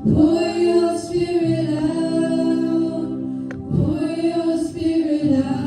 Pour your spirit out. Pour your spirit out.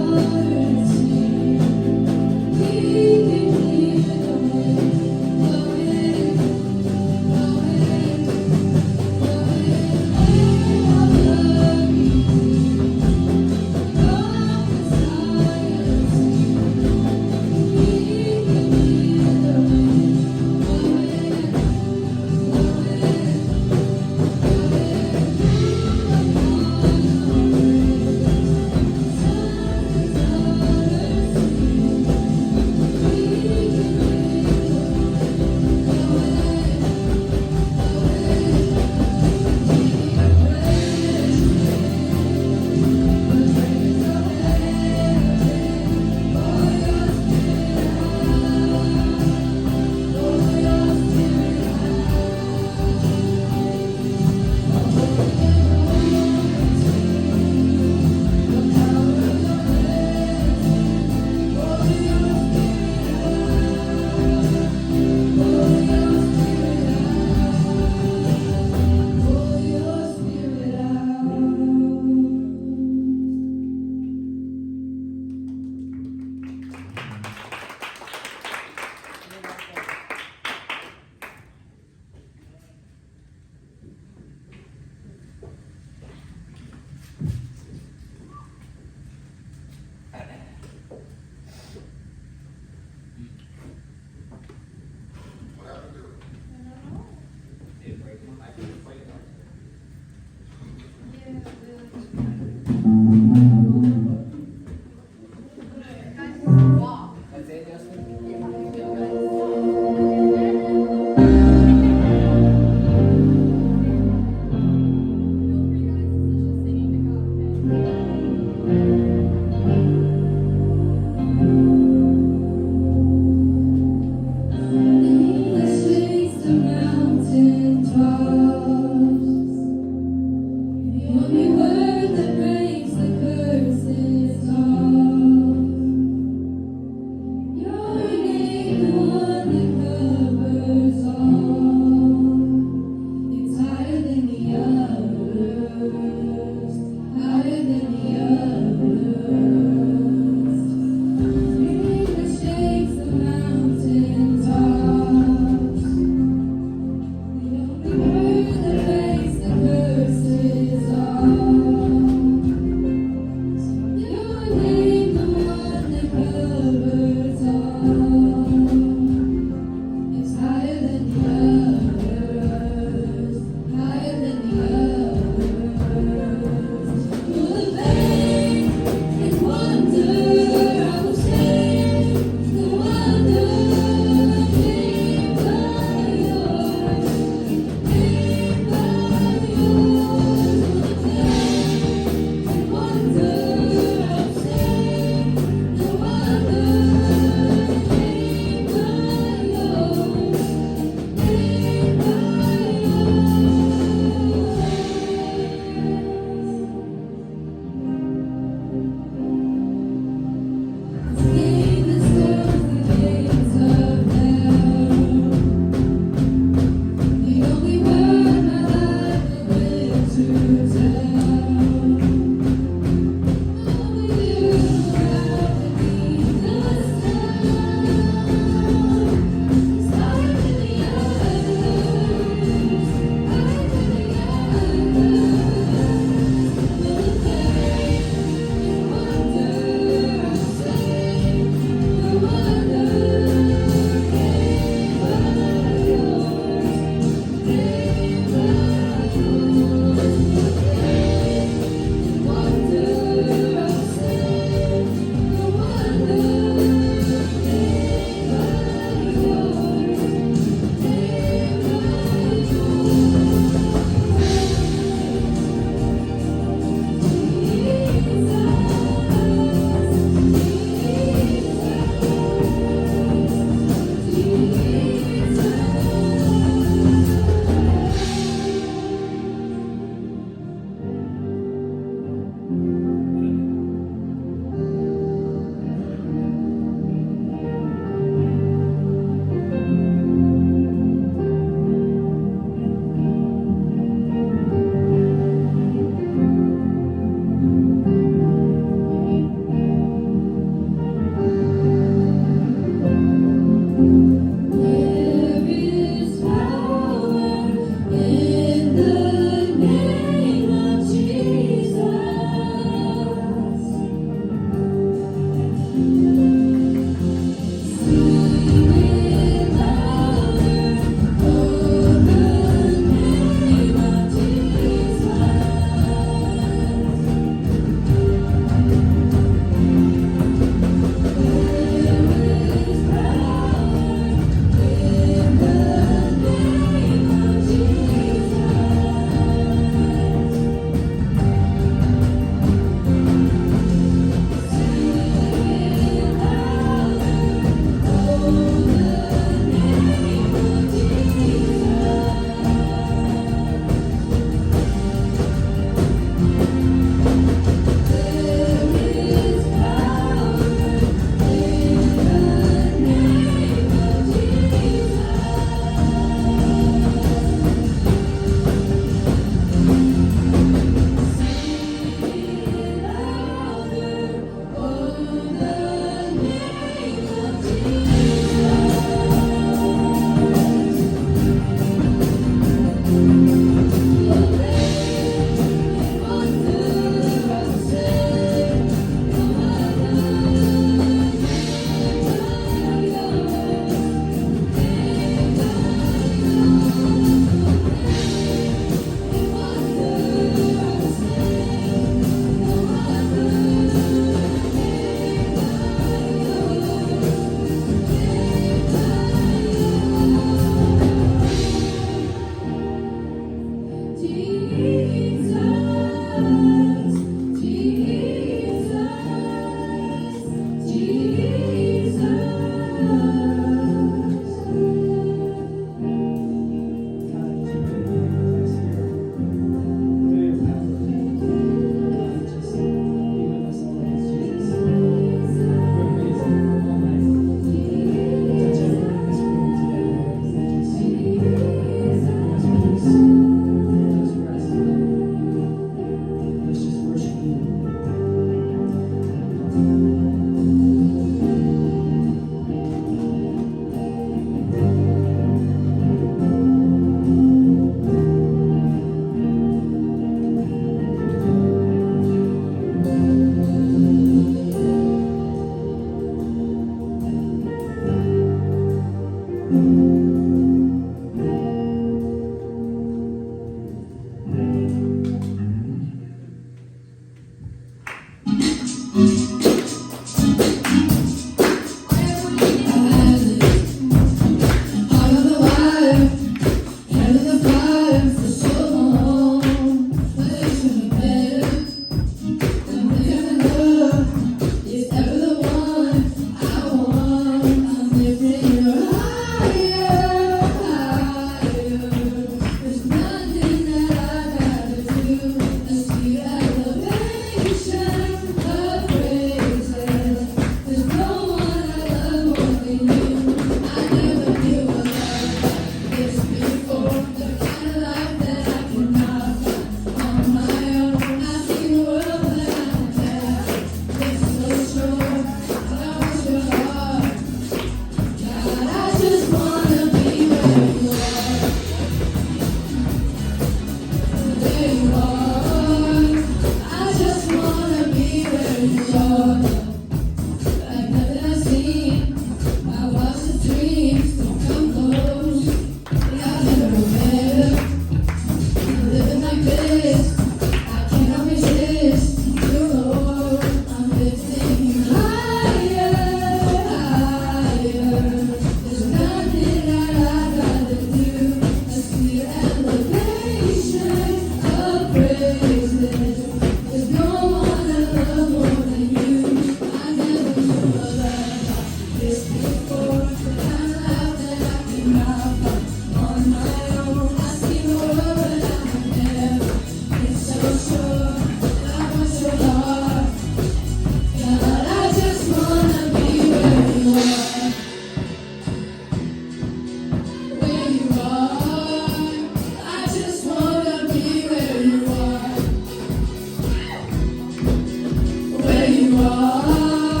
are.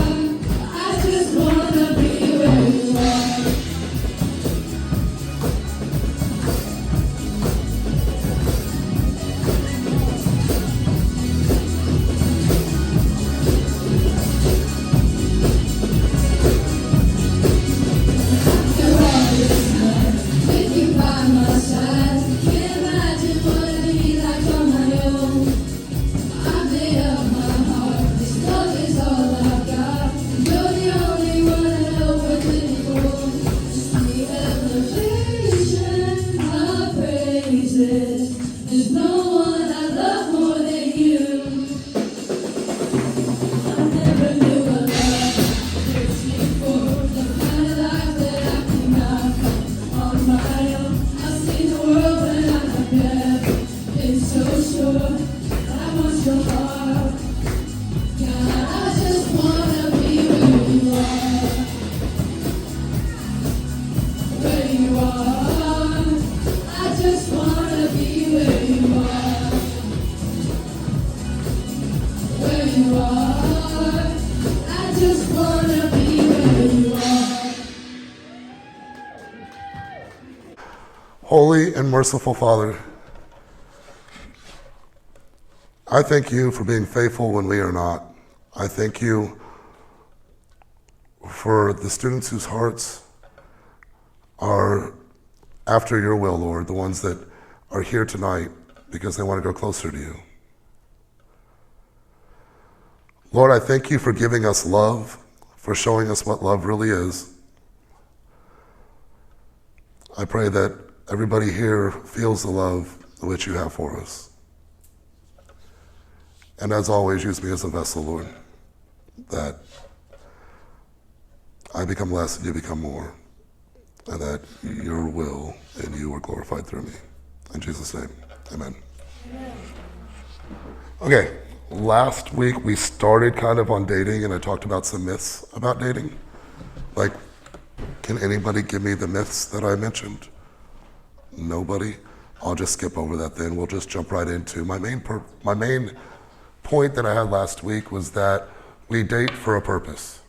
I just wanna be where you are. After all this time, with you by my side, can't imagine what it'd be like on my own. I made up my heart, this love is all I've got. You're the only one I know worth living for. The elevation of praises. There's no one I love more than you. I never knew a love this before. The kind of life that I cannot on my own. I've seen the world, but I have never been so sure. I want your heart. God, I just wanna be where you are. Where you are. I just wanna be where you are. Where you are. I just wanna be where you are. Holy and merciful Father, I thank you for being faithful when we are not. I thank you for the students whose hearts are after your will, Lord, the ones that are here tonight because they want to go closer to you. Lord, I thank you for giving us love, for showing us what love really is. I pray that everybody here feels the love which you have for us. And as always, use me as a vessel, Lord, that I become less and you become more, and that your will and you are glorified through me. In Jesus' name, amen. Okay, last week we started kind of on dating, and I talked about some myths about dating. Like, can anybody give me the myths that I mentioned? Nobody? I'll just skip over that then. We'll just jump right into my main point that I had last week was that we date for a purpose.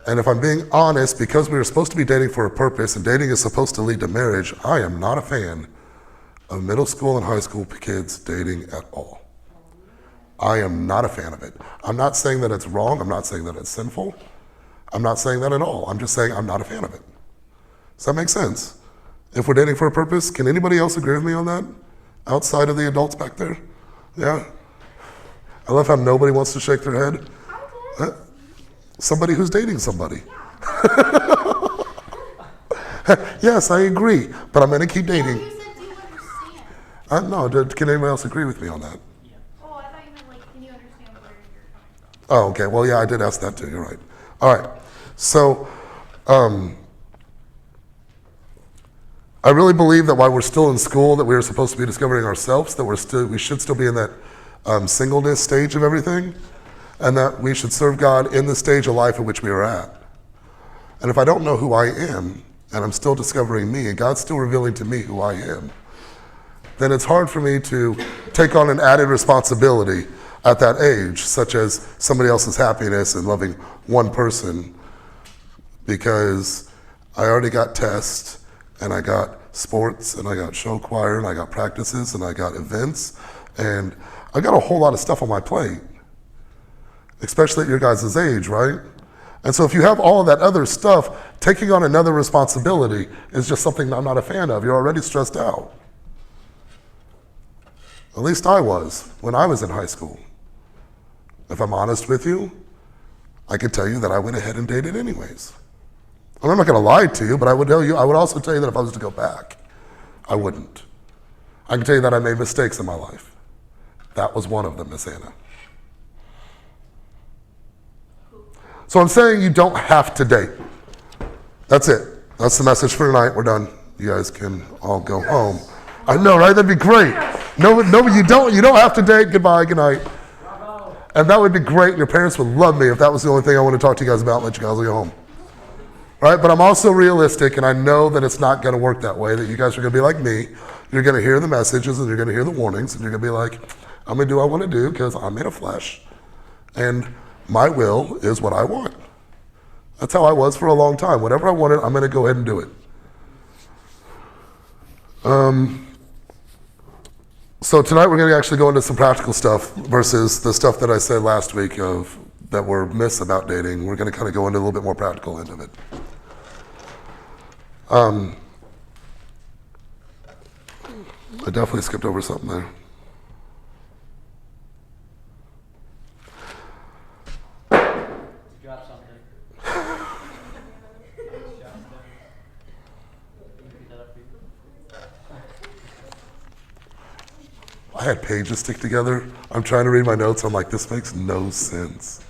And if I'm being honest, because we were supposed to be dating for a purpose and dating is supposed to lead to marriage, I am not a fan of middle school and high school kids dating at all. I am not a fan of it. I'm not saying that it's wrong. I'm not saying that it's sinful. I'm not saying that at all. I'm just saying I'm not a fan of it. Does that make sense? If we're dating for a purpose, can anybody else agree with me on that? Outside of the adults back there? Yeah? I love how nobody wants to shake their head. Somebody who's dating somebody. Yes, I agree, but I'm going to keep dating. You said, do you understand? No, can anybody else agree with me on that? Oh, I thought you meant, like, can you understand where you're coming from? Oh, okay. Well, yeah, I did ask that too. You're right. All right. So, I really believe that while we're still in school, that we are supposed to be discovering ourselves, that we should still be in that singleness stage of everything, and that we should serve God in the stage of life in which we are at. And if I don't know who I am, and I'm still discovering me, and God's still revealing to me who I am, then it's hard for me to take on an added responsibility at that age, such as somebody else's happiness and loving one person, because I already got tests, and I got sports, and I got show choir, and I got practices, and I got events, and I got a whole lot of stuff on my plate, especially at your guys' age, right? And so if you have all of that other stuff, taking on another responsibility is just something I'm not a fan of. You're already stressed out. At least I was when I was in high school. If I'm honest with you, I could tell you that I went ahead and dated anyways. I'm not gonna lie to you, but I would also tell you that if I was to go back, I wouldn't. I can tell you that I made mistakes in my life. That was one of them, Miss Anna. So I'm saying you don't have to date. That's it. That's the message for tonight. We're done. You guys can all go home. I know, right? That'd be great. No, you don't have to date. Goodbye, good night. And that would be great. Your parents would love me if that was the only thing I want to talk to you guys about and let you guys go home. Right? But I'm also realistic, and I know that it's not going to work that way, that you guys are going to be like me. You're going to hear the messages, and you're going to hear the warnings, and you're going to be like, I'm going to do what I want to do because I'm in a flesh, And my will is what I want. That's how I was for a long time. Whatever I wanted, I'm going to go ahead and do it. So tonight we're going to actually go into some practical stuff versus the stuff that I said last week of that were myths about dating. We're going to kind of go into a little bit more practical end of it. I definitely skipped over something there. Drop something. I had pages stick together. I'm trying to read my notes. I'm like, this makes no sense.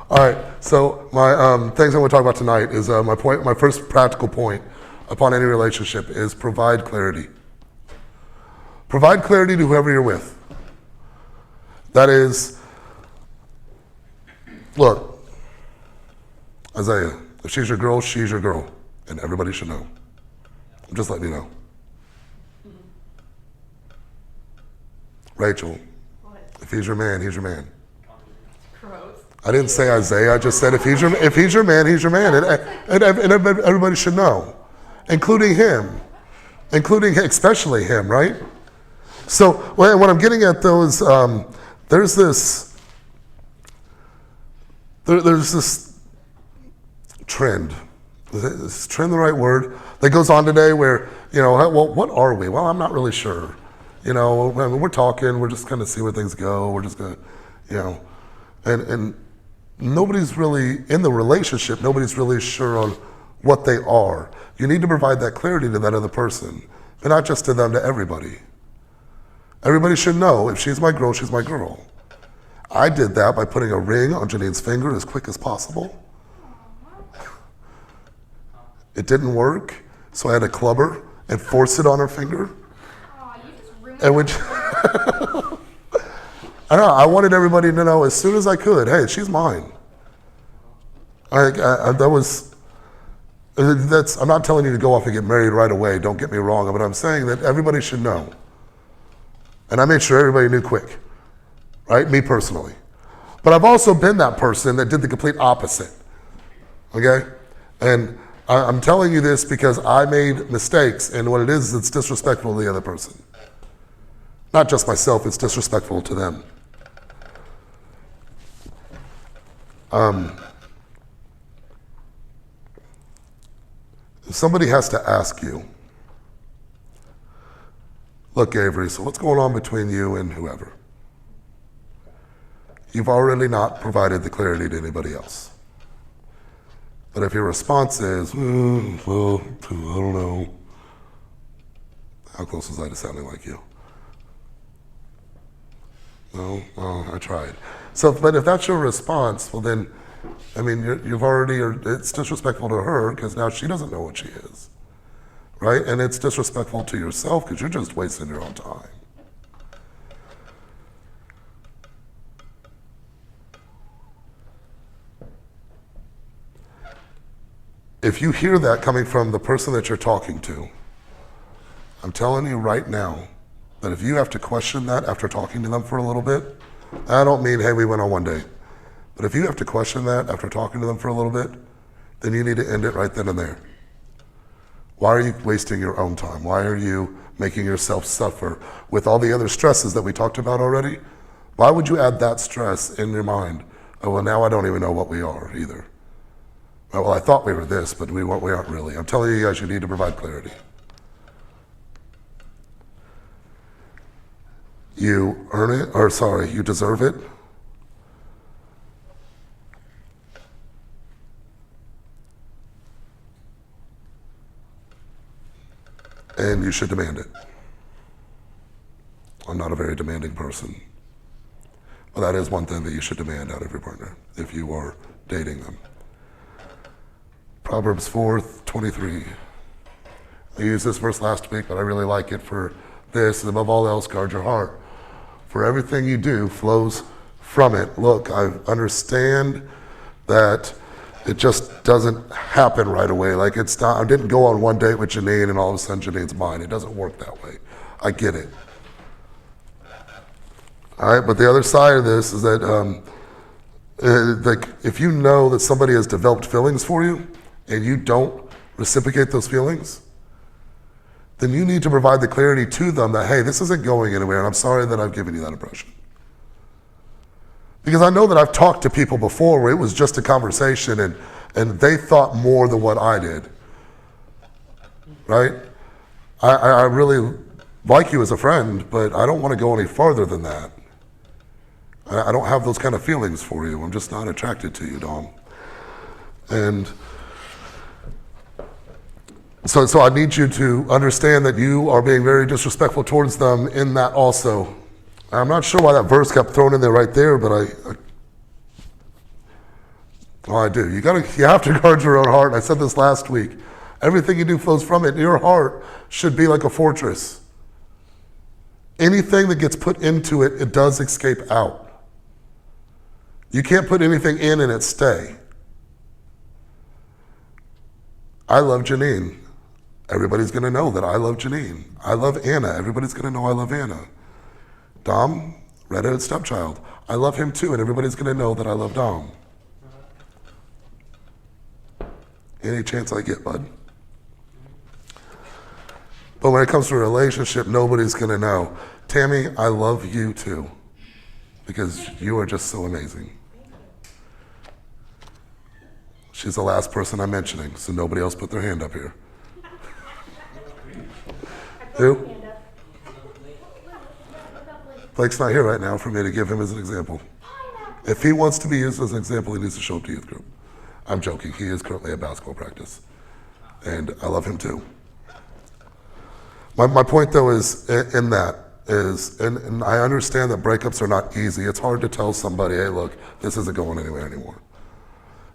All right, so my things I want to talk about tonight is my first practical point upon any relationship is provide clarity. Provide clarity to whoever you're with. That is, look, Isaiah, if she's your girl, she's your girl, and everybody should know. I'm just letting you know. Rachel, if he's your man, he's your man. Gross. I didn't say Isaiah. I just said if he's your man, he's your man, and everybody should know, including him, especially him, right? So what I'm getting at though is there's this trend. Is trend the right word? That goes on today where well, what are we? Well, I'm not really sure. We're talking. We're just kind of see where things go. We're just gonna, and nobody's really in the relationship. Nobody's really sure on what they are. You need to provide that clarity to that other person, and not just to them, to everybody. Everybody should know if she's my girl, she's my girl. I did that by putting a ring on Janine's finger as quick as possible. It didn't work, so I had to club her and force it on her finger. Aw, you just ruined And which I know, I wanted everybody to know as soon as I could, hey, she's mine. I'm not telling you to go off and get married right away, don't get me wrong, but I'm saying that everybody should know. And I made sure everybody knew quick, right? Me personally. But I've also been that person that did the complete opposite, okay? And I'm telling you this because I made mistakes, and what it is, it's disrespectful to the other person. Not just myself, it's disrespectful to them. Somebody has to ask you, look, Avery, so what's going on between you and whoever? You've already not provided the clarity to anybody else. But if your response is, well, I don't know. How close was I to sounding like you? No? Oh, I tried. So, but if that's your response, well then, I mean, it's disrespectful to her because now she doesn't know what she is. Right? And it's disrespectful to yourself because you're just wasting your own time. If you hear that coming from the person that you're talking to, I'm telling you right now that if you have to question that after talking to them for a little bit, I don't mean, hey, we went on one date. But if you have to question that after talking to them for a little bit, then you need to end it right then and there. Why are you wasting your own time? Why are you making yourself suffer with all the other stresses that we talked about already? Why would you add that stress in your mind? Oh, well, now I don't even know what we are either. Well, I thought we were this, but we aren't really. I'm telling you guys, you need to provide clarity. You earn it, you deserve it. And you should demand it. I'm not a very demanding person. But that is one thing that you should demand out of your partner if you are dating them. Proverbs 4:23. I used this verse last week, but I really like it for this. And above all else, guard your heart. For everything you do flows from it. Look, I understand that it just doesn't happen right away. Like it's not, I didn't go on one date with Janine and all of a sudden Janine's mine. It doesn't work that way. I get it. All right, but the other side of this is that, like, if you know that somebody has developed feelings for you and you don't reciprocate those feelings, then you need to provide the clarity to them that, hey, this isn't going anywhere, and I'm sorry that I've given you that impression. Because I know that I've talked to people before where it was just a conversation and they thought more than what I did, right? I really like you as a friend, but I don't want to go any farther than that. I don't have those kind of feelings for you. I'm just not attracted to you, Dom. And so I need you to understand that you are being very disrespectful towards them in that also. I'm not sure why that verse got thrown in there right there, but I do. You have to guard your own heart. I said this last week. Everything you do flows from it. Your heart should be like a fortress. Anything that gets put into it, it does escape out. You can't put anything in and it stay. I love Janine. Everybody's going to know that I love Janine. I love Anna. Everybody's going to know I love Anna. Dom, redheaded stepchild. I love him too, and everybody's going to know that I love Dom. Any chance I get, bud. But when it comes to a relationship, nobody's going to know. Tammy, I love you too, because you are just so amazing. She's the last person I'm mentioning, so nobody else put their hand up here. Who? Blake's not here right now for me to give him as an example. If he wants to be used as an example, he needs to show up to youth group. I'm joking. He is currently at basketball practice, and I love him too. My point, though, is in that is, and I understand that breakups are not easy. It's hard to tell somebody, hey, look, this isn't going anywhere anymore.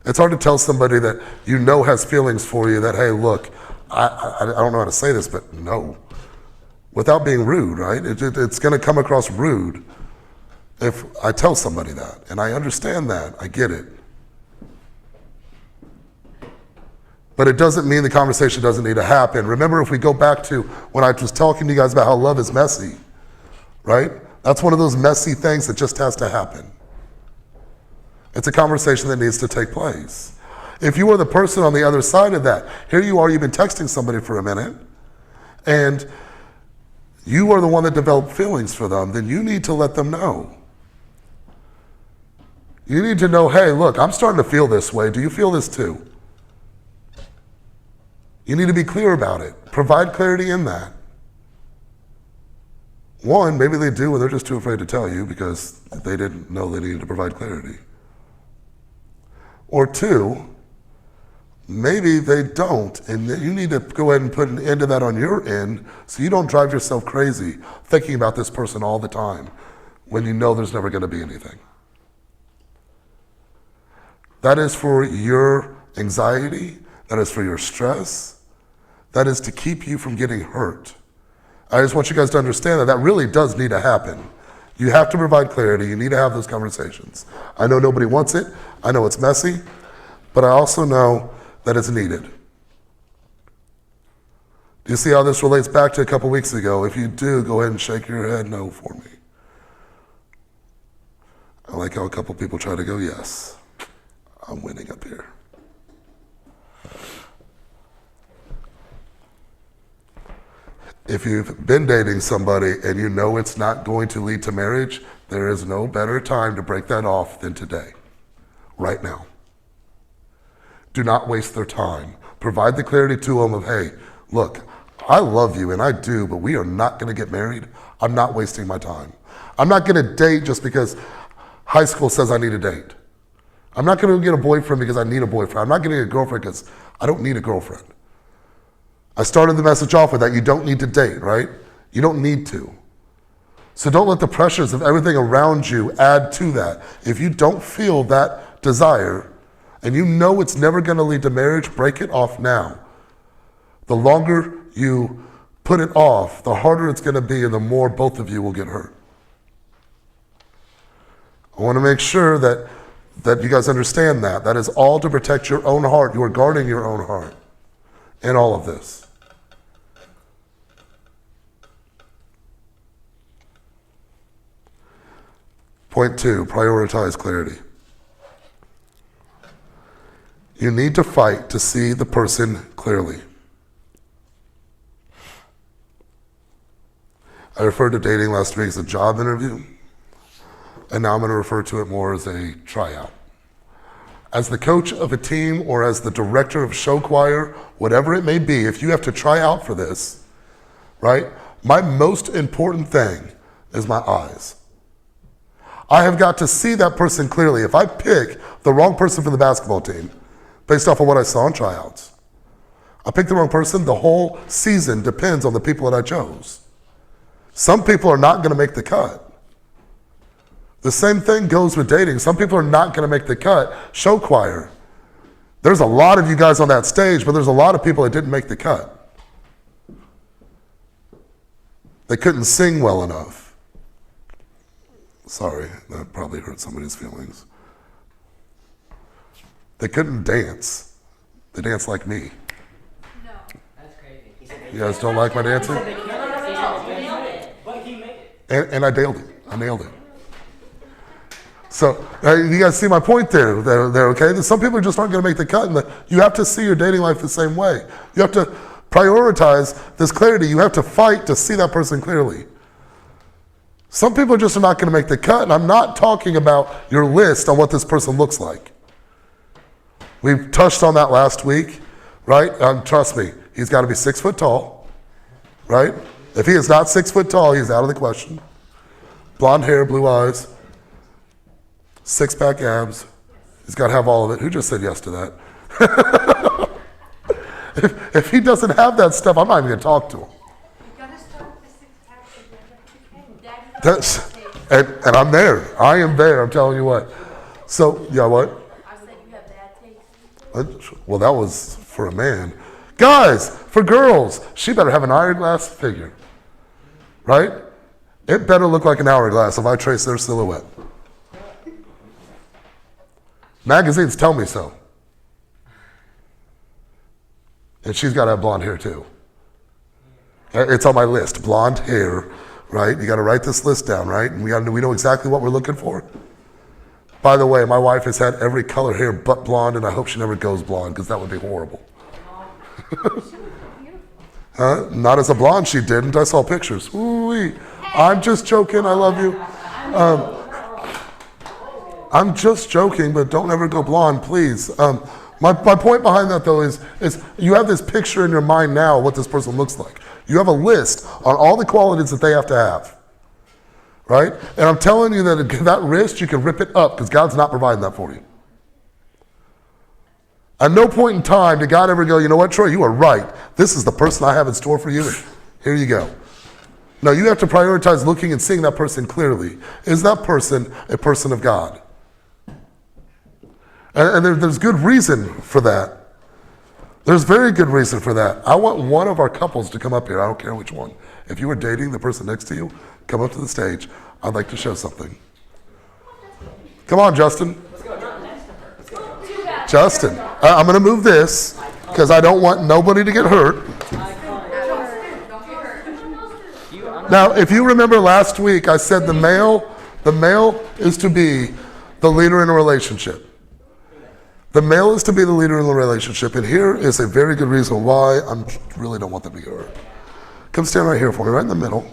It's hard to tell somebody that you know has feelings for you that, hey, look, I don't know how to say this, but no. Without being rude, right? It's going to come across rude if I tell somebody that. And I understand that. I get it. But it doesn't mean the conversation doesn't need to happen. Remember, if we go back to when I was talking to you guys about how love is messy, right? That's one of those messy things that just has to happen. It's a conversation that needs to take place. If you are the person on the other side of that, here you are, you've been texting somebody for a minute, and you are the one that developed feelings for them, then you need to let them know. You need to know, hey, look, I'm starting to feel this way. Do you feel this too? You need to be clear about it. Provide clarity in that. One, maybe they do and they're just too afraid to tell you because they didn't know they needed to provide clarity. Or two, maybe they don't, and you need to go ahead and put an end to that on your end so you don't drive yourself crazy thinking about this person all the time when you know there's never going to be anything. That is for your anxiety, that is for your stress, that is to keep you from getting hurt. I just want you guys to understand that that really does need to happen. You have to provide clarity. You need to have those conversations. I know nobody wants it. I know it's messy, but I also know that it's needed. Do you see how this relates back to a couple weeks ago? If you do, go ahead and shake your head no for me. I like how a couple people try to go yes. I'm winning up here. If you've been dating somebody and you know it's not going to lead to marriage, there is no better time to break that off than today, right now. Do not waste their time. Provide the clarity to them of, hey, look, I love you and I do, but we are not going to get married. I'm not wasting my time. I'm not going to date just because high school says I need a date. I'm not going to get a boyfriend because I need a boyfriend. I'm not going to get a girlfriend because I don't need a girlfriend. I started the message off with that. You don't need to date, right? You don't need to. So don't let the pressures of everything around you add to that. If you don't feel that desire and you know it's never going to lead to marriage, break it off now. The longer you put it off, the harder it's going to be and the more both of you will get hurt. I want to make sure that you guys understand that. That is all to protect your own heart. You are guarding your own heart in all of this. Point 2, prioritize clarity. You need to fight to see the person clearly. I referred to dating last week as a job interview, and now I'm going to refer to it more as a tryout. As the coach of a team or as the director of show choir, whatever it may be, if you have to try out for this, right, my most important thing is my eyes. I have got to see that person clearly. If I pick the wrong person for the basketball team, based off of what I saw in tryouts, I picked the wrong person, the whole season depends on the people that I chose. Some people are not going to make the cut. The same thing goes with dating. Some people are not going to make the cut. Show choir. There's a lot of you guys on that stage, but there's a lot of people that didn't make the cut. They couldn't sing well enough. Sorry, that probably hurt somebody's feelings. They couldn't dance. They danced like me. No. That's crazy. You guys don't like my dancing? But he made it. And I nailed it. I nailed it. So you guys see my point there, okay? Some people just aren't going to make the cut. And you have to see your dating life the same way. You have to prioritize this clarity. You have to fight to see that person clearly. Some people just are not going to make the cut, and I'm not talking about your list on what this person looks like. We touched on that last week, right? Trust me, he's got to be 6 foot tall, right? If he is not 6 foot tall, he's out of the question. Blonde hair, blue eyes, 6-pack abs. He's got to have all of it. Who just said yes to that? if he doesn't have that stuff, I'm not even going to talk to him. You gotta start with the 6-pack and then That's, and I'm there. I am there. I'm telling you what. So, yeah, what? I said you have bad taste. Well, that was for a man. Guys, for girls, she better have an hourglass figure, right? It better look like an hourglass if I trace their silhouette. Magazines tell me so. And she's got to have blonde hair too. It's on my list, blonde hair, right? You got to write this list down, right? And we know exactly what we're looking for. By the way, my wife has had every color hair but blonde, and I hope she never goes blonde because that would be horrible. Not as a blonde, she didn't. I saw pictures. Ooh-wee. I'm just joking. I love you. I'm just joking, but don't ever go blonde, please. My point behind that, though, is you have this picture in your mind now of what this person looks like. You have a list on all the qualities that they have to have, right? And I'm telling you that wrist, you can rip it up because God's not providing that for you. At no point in time did God ever go, you know what, Troy, you are right. This is the person I have in store for you. Here you go. No, you have to prioritize looking and seeing that person clearly. Is that person a person of God? And there's good reason for that. There's very good reason for that. I want one of our couples to come up here. I don't care which one. If you were dating the person next to you, come up to the stage. I'd like to show something. Come on, Justin. Justin, I'm going to move this because I don't want nobody to get hurt. Now, if you remember last week, I said the male is to be the leader in a relationship. The male is to be the leader in the relationship, and here is a very good reason why I really don't want them to get hurt. Come stand right here for me, right in the middle.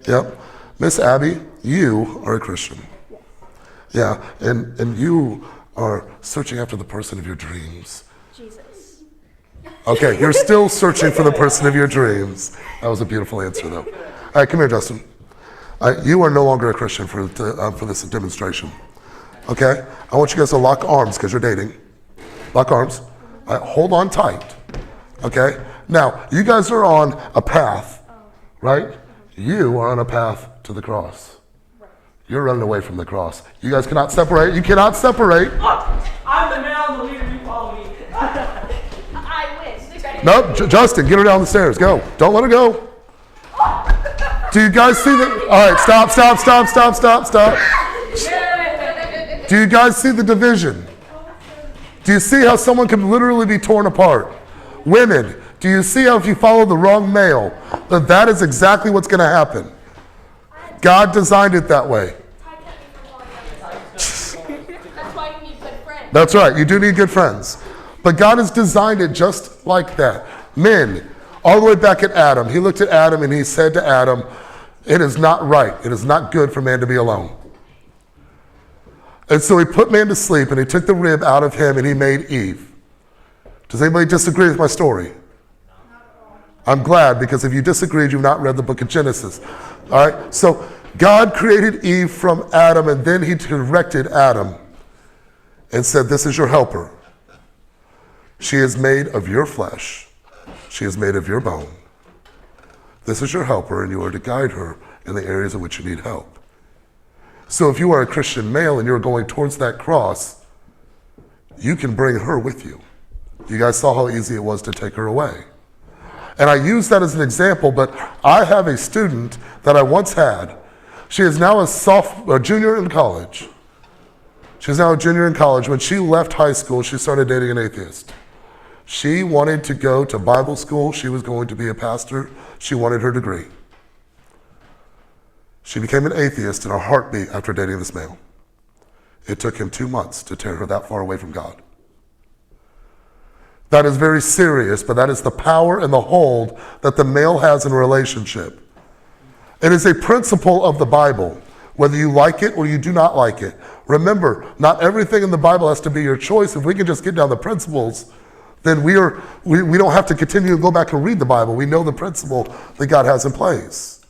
Yep. Miss Abby, you are a Christian. Yeah, and you are searching after the person of your dreams. Jesus. Okay, you're still searching for the person of your dreams. That was a beautiful answer, though. All right, come here, Justin. You are no longer a Christian for this demonstration. Okay? I want you guys to lock arms because you're dating. Lock arms. All right, hold on tight. Okay? Now, you guys are on a path, right? You are on a path to the cross. You're running away from the cross. You guys cannot separate. You cannot separate. I'm the man, the leader, you follow me. I win. Nope, Justin, get her down the stairs. Go. Don't let her go. Do you guys see the... All right, stop. Do you guys see the division? Do you see how someone can literally be torn apart? Women, do you see how if you follow the wrong male, that is exactly what's going to happen? God designed it that way. That's right, you do need good friends. But God has designed it just like that. Men, all the way back at Adam, he looked at Adam and he said to Adam, it is not right, it is not good for man to be alone. And so he put man to sleep and he took the rib out of him and he made Eve. Does anybody disagree with my story? I'm glad, because if you disagreed, you've not read the book of Genesis. All right, so God created Eve from Adam, and then he directed Adam and said, this is your helper. She is made of your flesh. She is made of your bone. This is your helper, and you are to guide her in the areas in which you need help. So if you are a Christian male and you're going towards that cross, you can bring her with you. You guys saw how easy it was to take her away. And I use that as an example, but I have a student that I once had. She is now a junior in college. She's now a junior in college. When she left high school, she started dating an atheist. She wanted to go to Bible school. She was going to be a pastor. She wanted her degree. She became an atheist in a heartbeat after dating this male. It took him 2 months to tear her that far away from God. That is very serious, but that is the power and the hold that the male has in a relationship. It is a principle of the Bible, whether you like it or you do not like it. Remember, not everything in the Bible has to be your choice. If we can just get down the principles, then we don't have to continue to go back and read the Bible. We know the principle that God has in place.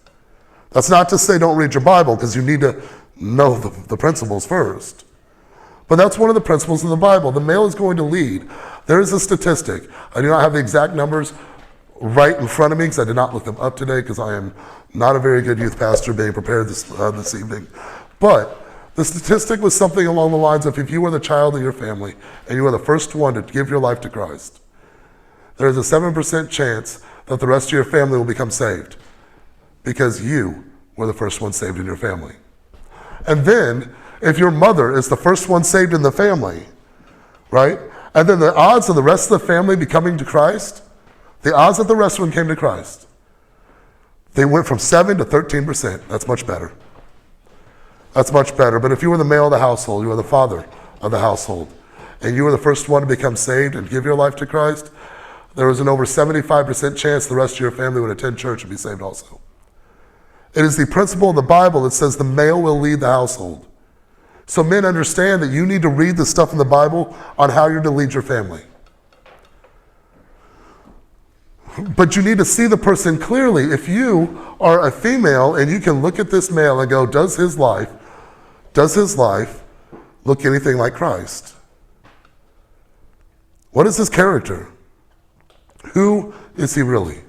That's not to say don't read your Bible, because you need to know the principles first. But that's one of the principles in the Bible. The male is going to lead. There is a statistic. I do not have the exact numbers right in front of me, because I did not look them up today, because I am not a very good youth pastor being prepared this evening. But the statistic was something along the lines of, if you were the child of your family and you were the first one to give your life to Christ, there is a 7% chance that the rest of your family will become saved, because you were the first one saved in your family. And then, if your mother is the first one saved in the family, right? And then the odds of the rest of the family becoming to Christ, the odds that the rest of them came to Christ, they went from 7 to 13%. That's much better. That's much better. But if you were the male of the household, you were the father of the household, and you were the first one to become saved and give your life to Christ, there was an over 75% chance the rest of your family would attend church and be saved also. It is the principle of the Bible that says the male will lead the household. So men, understand that you need to read the stuff in the Bible on how you're to lead your family. But you need to see the person clearly. If you are a female and you can look at this male and go, does his life look anything like Christ? What is his character? Who is he really?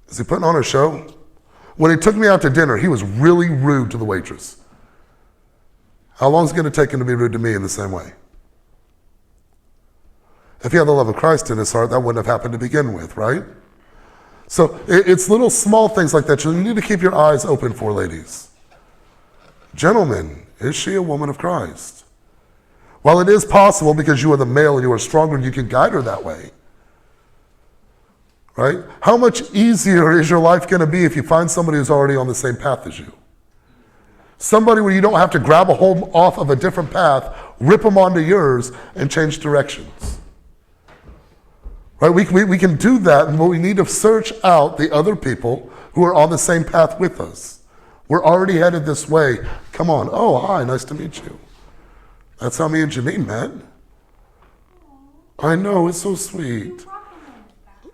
Is he putting on a show? When he took me out to dinner, he was really rude to the waitress. How long is it going to take him to be rude to me in the same way? If he had the love of Christ in his heart, that wouldn't have happened to begin with, right? So it's little small things like that you need to keep your eyes open for, ladies. Gentlemen, is she a woman of Christ? While it is possible, because you are the male and you are stronger and you can guide her that way, right? How much easier is your life going to be if you find somebody who's already on the same path as you? Somebody where you don't have to grab a hold off of a different path, rip them onto yours, and change directions. Right? We can do that, but we need to search out the other people who are on the same path with us. We're already headed this way. Come on. Oh, hi, nice to meet you. That's how me and Janine met. I know, it's so sweet.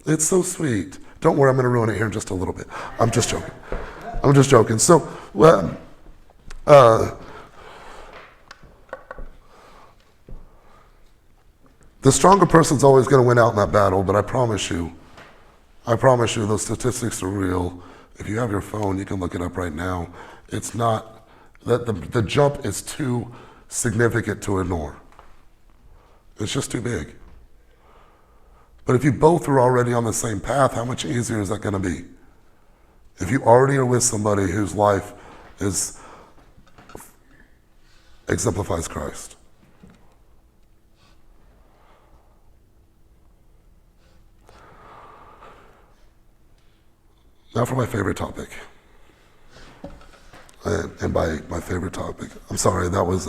It's so sweet. Don't worry, I'm going to ruin it here in just a little bit. I'm just joking. So, the stronger person's always going to win out in that battle, but I promise you, those statistics are real. If you have your phone, you can look it up right now. It's not, that the jump is too significant to ignore. It's just too big. But if you both are already on the same path, how much easier is that going to be? If you already are with somebody whose life exemplifies Christ. Now for my favorite topic. And by my favorite topic, I'm sorry, that was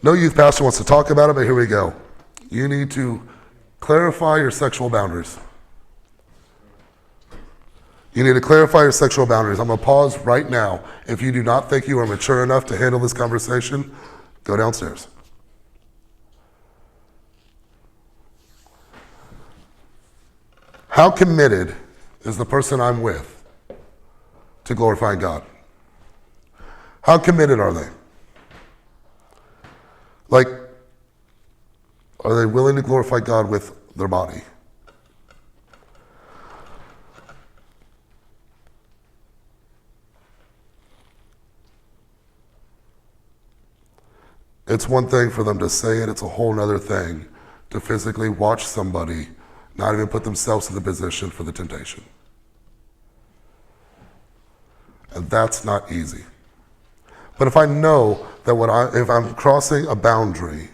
No youth pastor wants to talk about it, but here we go. You need to clarify your sexual boundaries. You need to clarify your sexual boundaries. I'm going to pause right now. If you do not think you are mature enough to handle this conversation, go downstairs. How committed is the person I'm with to glorifying God? How committed are they? Like, are they willing to glorify God with their body? It's one thing for them to say it, it's a whole other thing to physically watch somebody not even put themselves in the position for the temptation. And that's not easy. But if I know that if I'm crossing a boundary,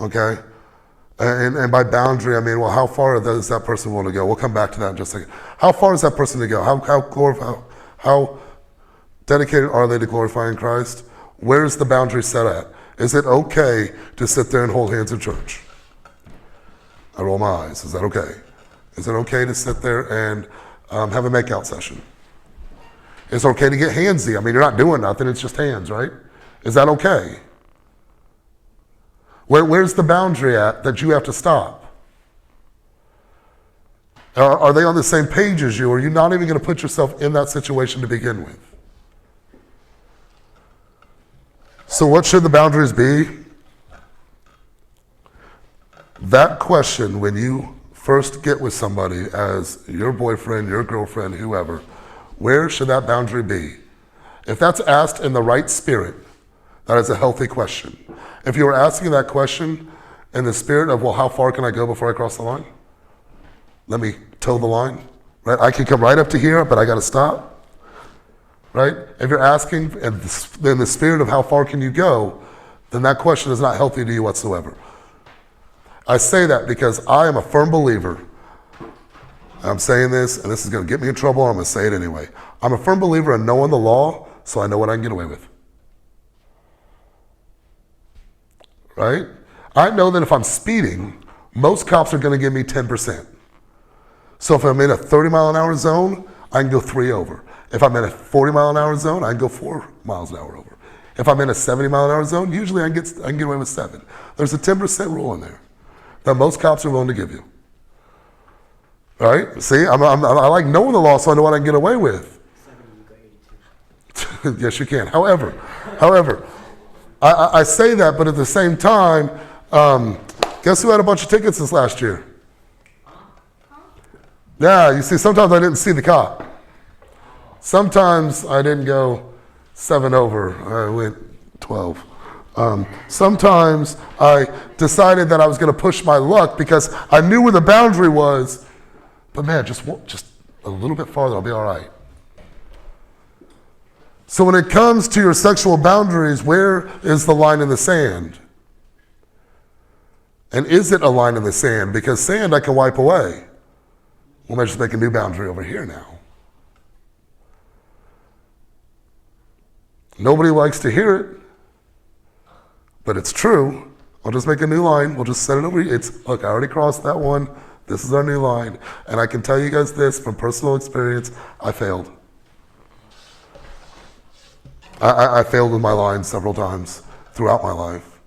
okay, and by boundary I mean, well, how far is that person willing to go? We'll come back to that in just a second. How far is that person to go? How dedicated are they to glorifying Christ? Where's the boundary set at? Is it okay to sit there and hold hands in church? I roll my eyes. Is that okay? Is it okay to sit there and have a makeout session? Is it okay to get handsy? I mean, you're not doing nothing. It's just hands, right? Is that okay? Where's the boundary at that you have to stop? Are they on the same page as you? Or are you not even going to put yourself in that situation to begin with? So what should the boundaries be? That question, when you first get with somebody as your boyfriend, your girlfriend, whoever, where should that boundary be? If that's asked in the right spirit, that is a healthy question. If you are asking that question in the spirit of, well, how far can I go before I cross the line? Let me toe the line, right? I can come right up to here, but I got to stop, right? If you're asking in the spirit of how far can you go, then that question is not healthy to you whatsoever. I say that because I am a firm believer. I'm saying this, and this is going to get me in trouble, I'm going to say it anyway. I'm a firm believer in knowing the law, so I know what I can get away with. Right? I know that if I'm speeding, most cops are going to give me 10%. So if I'm in a 30 mile an hour zone, I can go 3 over. If I'm in a 40 mile an hour zone, I can go 4 miles an hour over. If I'm in a 70 mile an hour zone, usually I can get away with 7. There's a 10% rule in there that most cops are willing to give you. Right? See, I like knowing the law so I know what I can get away with. Yes, you can. However, I say that, but at the same time, guess who had a bunch of tickets this last year? Yeah, you see, sometimes I didn't see the cop. Sometimes I didn't go 7 over, I went 12. Sometimes I decided that I was going to push my luck because I knew where the boundary was, but man, just a little bit farther, I'll be all right. So when it comes to your sexual boundaries, where is the line in the sand? And is it a line in the sand? Because sand I can wipe away. Well, let's just make a new boundary over here now. Nobody likes to hear it, but it's true. I'll just make a new line. We'll just set it over here. Look, I already crossed that one. This is our new line. And I can tell you guys this from personal experience, I failed. I failed with my line several times throughout my life.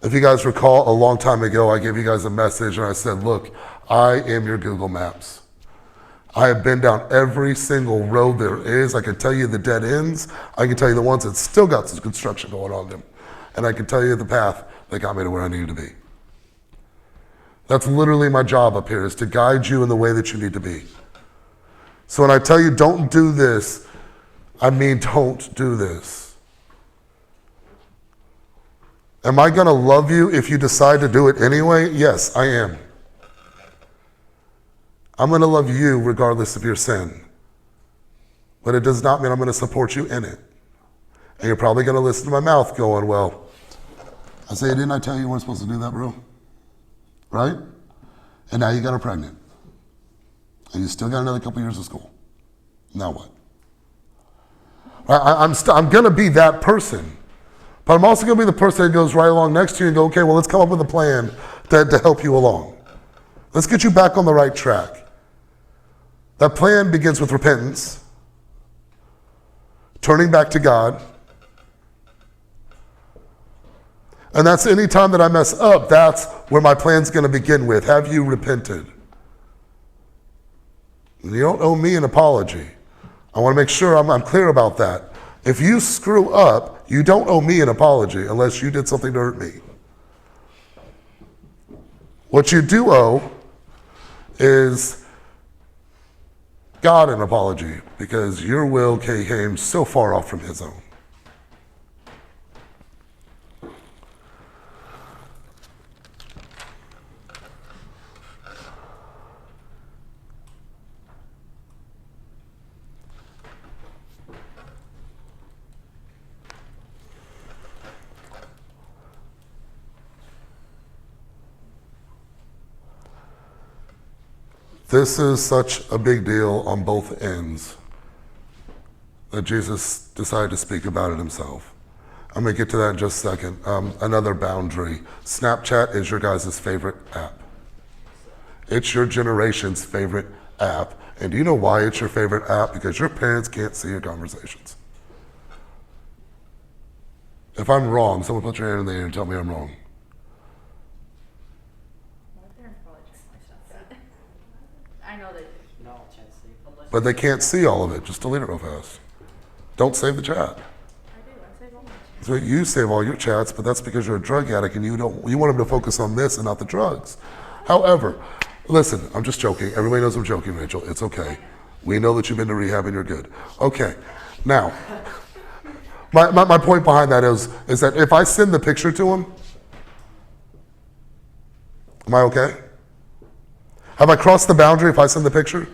If you guys recall, a long time ago, I gave you guys a message and I said, look, I am your Google Maps. I have been down every single road there is. I can tell you the dead ends. I can tell you the ones that still got some construction going on them. And I can tell you the path that got me to where I needed to be. That's literally my job up here, is to guide you in the way that you need to be. So when I tell you don't do this, I mean don't do this. Am I going to love you if you decide to do it anyway? Yes, I am. I'm going to love you regardless of your sin. But it does not mean I'm going to support you in it. And you're probably going to listen to my mouth going, well, Isaiah, didn't I tell you you weren't supposed to do that, bro? Right? And now you got her pregnant. And you still got another couple years of school. Now what? I'm going to be that person. But I'm also going to be the person that goes right along next to you and go, okay, well, let's come up with a plan to help you along. Let's get you back on the right track. That plan begins with repentance, turning back to God. And that's any time that I mess up, that's where my plan's going to begin with. Have you repented? And you don't owe me an apology. I want to make sure I'm clear about that. If you screw up, you don't owe me an apology unless you did something to hurt me. What you do owe is God an apology because your will came so far off from his own. This is such a big deal on both ends that Jesus decided to speak about it himself. I'm going to get to that in just a second. Another boundary. Snapchat is your guys' favorite app. It's your generation's favorite app. And do you know why it's your favorite app? Because your parents can't see your conversations. If I'm wrong, someone put your hand in the air and tell me I'm wrong. I know that. No chance to see. But they can't see all of it. Just delete it real fast. Don't save the chat. I do. I save all my chats. So you save all your chats, but that's because you're a drug addict and you want them to focus on this and not the drugs. However, listen, I'm just joking. Everybody knows I'm joking, Rachel. It's okay. We know that you've been to rehab and you're good. Okay. Now, my point behind that is that if I send the picture to him, am I okay? Have I crossed the boundary if I send the picture?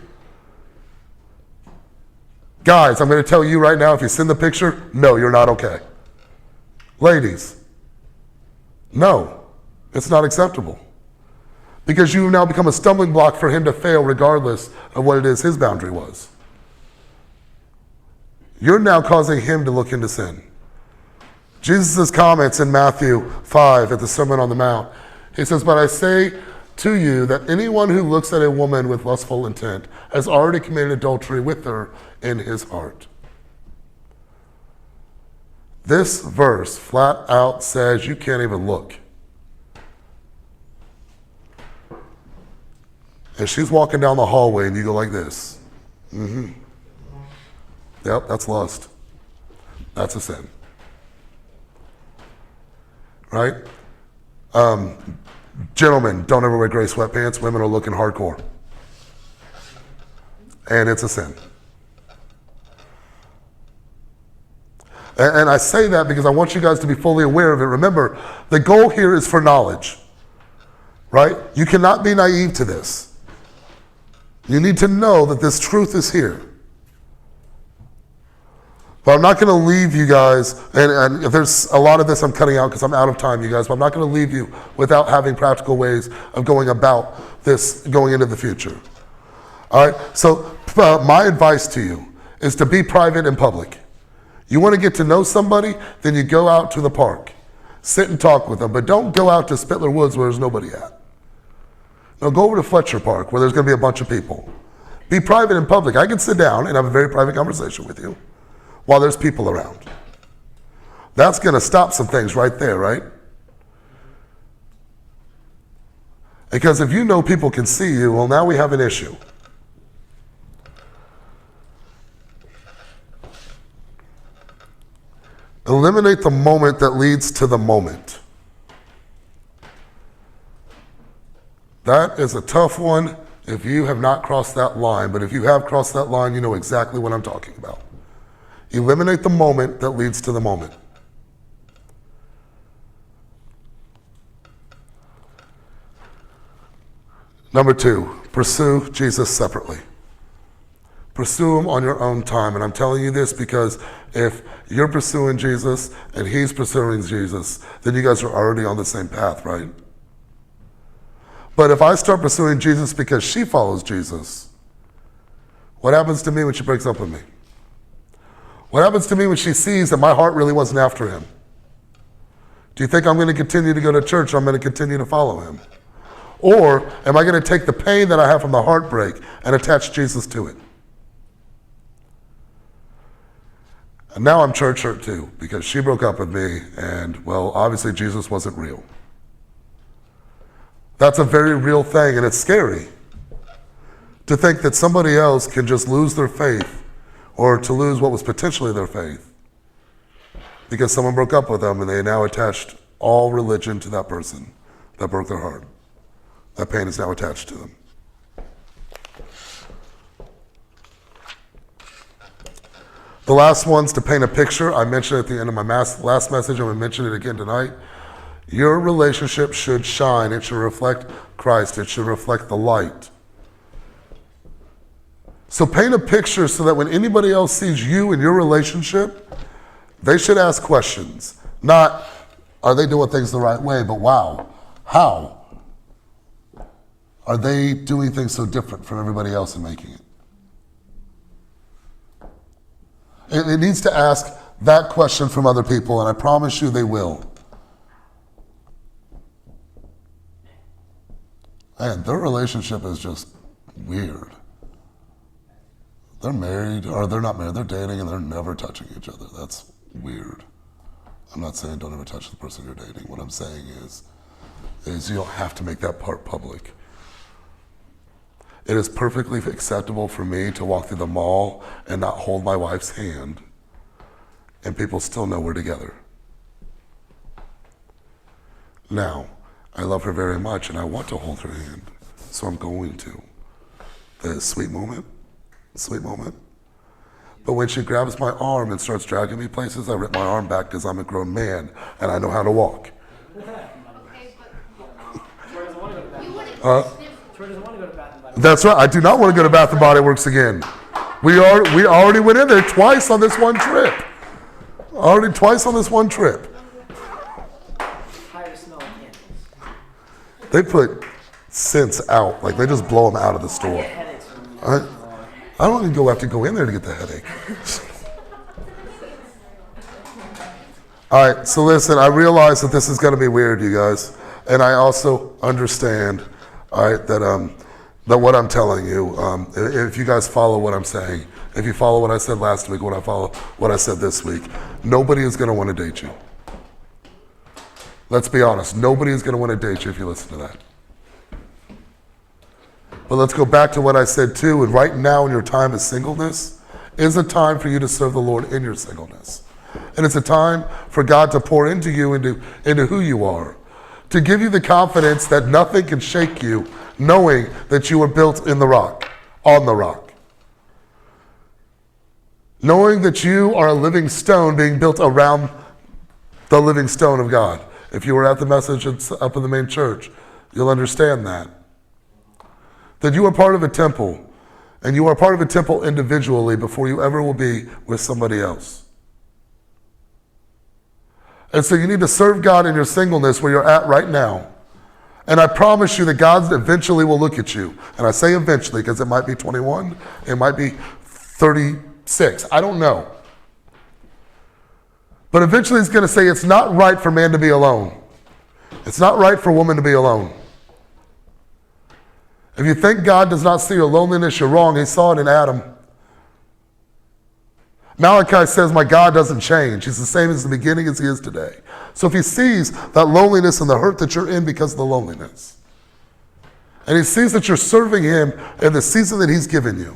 Guys, I'm going to tell you right now, if you send the picture, no, you're not okay. Ladies, no, it's not acceptable. Because you've now become a stumbling block for him to fail regardless of what it is his boundary was. You're now causing him to look into sin. Jesus' comments in Matthew 5 at the Sermon on the Mount, he says, "But I say to you that anyone who looks at a woman with lustful intent has already committed adultery with her in his heart." This verse flat out says you can't even look. And she's walking down the hallway and you go like this. Yep, that's lust. That's a sin. Right? Gentlemen, don't ever wear gray sweatpants. Women are looking hardcore. And it's a sin. And I say that because I want you guys to be fully aware of it. Remember, the goal here is for knowledge. Right? You cannot be naive to this. You need to know that this truth is here. But I'm not going to leave you guys, and if there's a lot of this I'm cutting out because I'm out of time, you guys, but I'm not going to leave you without having practical ways of going about this going into the future. All right, so my advice to you is to be private in public. You want to get to know somebody, then you go out to the park. Sit and talk with them, but don't go out to Spittler Woods where there's nobody at. No, go over to Fletcher Park where there's going to be a bunch of people. Be private in public. I can sit down and have a very private conversation with you while there's people around. That's going to stop some things right there, right? Because if you know people can see you, well, now we have an issue. Eliminate the moment that leads to the moment. That is a tough one if you have not crossed that line, but if you have crossed that line, you know exactly what I'm talking about. Eliminate the moment that leads to the moment. Number 2, pursue Jesus separately. Pursue him on your own time. And I'm telling you this because if you're pursuing Jesus and he's pursuing Jesus, then you guys are already on the same path, right? But if I start pursuing Jesus because she follows Jesus, what happens to me when she breaks up with me? What happens to me when she sees that my heart really wasn't after him? Do you think I'm going to continue to go to church or I'm going to continue to follow him? Or am I going to take the pain that I have from the heartbreak and attach Jesus to it? And now I'm church hurt too, because she broke up with me, and, well, obviously Jesus wasn't real. That's a very real thing, and it's scary to think that somebody else can just lose their faith, or to lose what was potentially their faith, because someone broke up with them and they now attached all religion to that person that broke their heart. That pain is now attached to them. The last one's to paint a picture. I mentioned at the end of my last message, I'm going to mention it again tonight. Your relationship should shine. It should reflect Christ. It should reflect the light. So paint a picture so that when anybody else sees you in your relationship, they should ask questions. Not, are they doing things the right way, but wow, how? Are they doing things so different from everybody else and making it? It needs to ask that question from other people, and I promise you they will. Man, their relationship is just weird. They're married, or they're not married, they're dating and they're never touching each other. That's weird. I'm not saying don't ever touch the person you're dating. What I'm saying is you don't have to make that part public. It is perfectly acceptable for me to walk through the mall and not hold my wife's hand, and people still know we're together. Now, I love her very much and I want to hold her hand, so I'm going to. The sweet moment. But when she grabs my arm and starts dragging me places, I rip my arm back because I'm a grown man and I know how to walk. Okay, but Troy doesn't want to go to Bath you and Body wouldn't. Works. Troy doesn't want to go to Bath and Body Works. That's right. I do not want to go to Bath and Body Works again. We already went in there twice on this one trip. Twice on this one trip. Tired of smelling candles. They put scents out, like they just blow them out of the store. Headaches from I don't even have to go in there to get the headache. All right, so listen, I realize that this is going to be weird, you guys, and I also understand, all right, that what I'm telling you, if you guys follow what I'm saying, if you follow what I said last week, what I said this week, nobody is going to want to date you. Let's be honest, nobody is going to want to date you if you listen to that. But let's go back to what I said too, and right now in your time of singleness is a time for you to serve the Lord in your singleness. And it's a time for God to pour into you, into who you are, to give you the confidence that nothing can shake you, knowing that you were built in the rock, on the rock. Knowing that you are a living stone being built around the living stone of God. If you were at the message up in the main church, you'll understand that. That you are part of a temple, and you are part of a temple individually before you ever will be with somebody else. And so you need to serve God in your singleness where you're at right now. And I promise you that God eventually will look at you. And I say eventually because it might be 21, it might be 36, I don't know. But eventually he's going to say it's not right for man to be alone. It's not right for woman to be alone. If you think God does not see your loneliness, you're wrong. He saw it in Adam. Malachi says, my God doesn't change. He's the same as the beginning as he is today. So if he sees that loneliness and the hurt that you're in because of the loneliness, and he sees that you're serving him in the season that he's given you,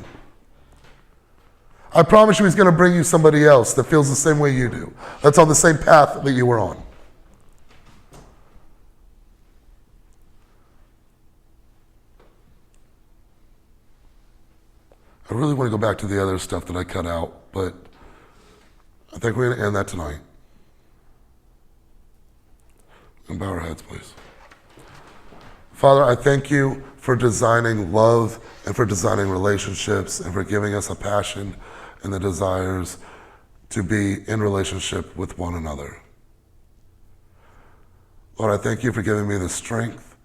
I promise you he's going to bring you somebody else that feels the same way you do, that's on the same path that you were on. I really want to go back to the other stuff that I cut out, but I think we're going to end that tonight. And bow our heads, please. Father, I thank you for designing love and for designing relationships and for giving us a passion and the desires to be in relationship with one another. Lord, I thank you for giving me the strength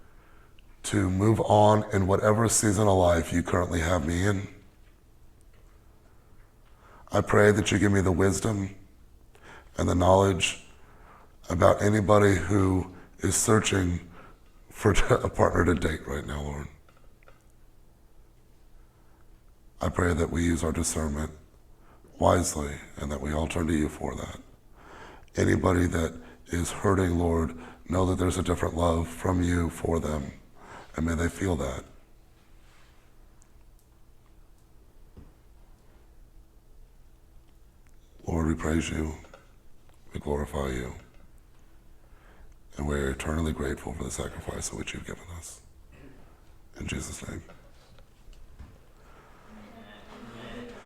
to move on in whatever season of life you currently have me in. I pray that you give me the wisdom and the knowledge about anybody who is searching for a partner to date right now, Lord. I pray that we use our discernment wisely and that we all turn to you for that. Anybody that is hurting, Lord, know that there's a different love from you for them, and may they feel that. Lord, we praise you, we glorify you, and we're eternally grateful for the sacrifice of which you've given us. In Jesus' name.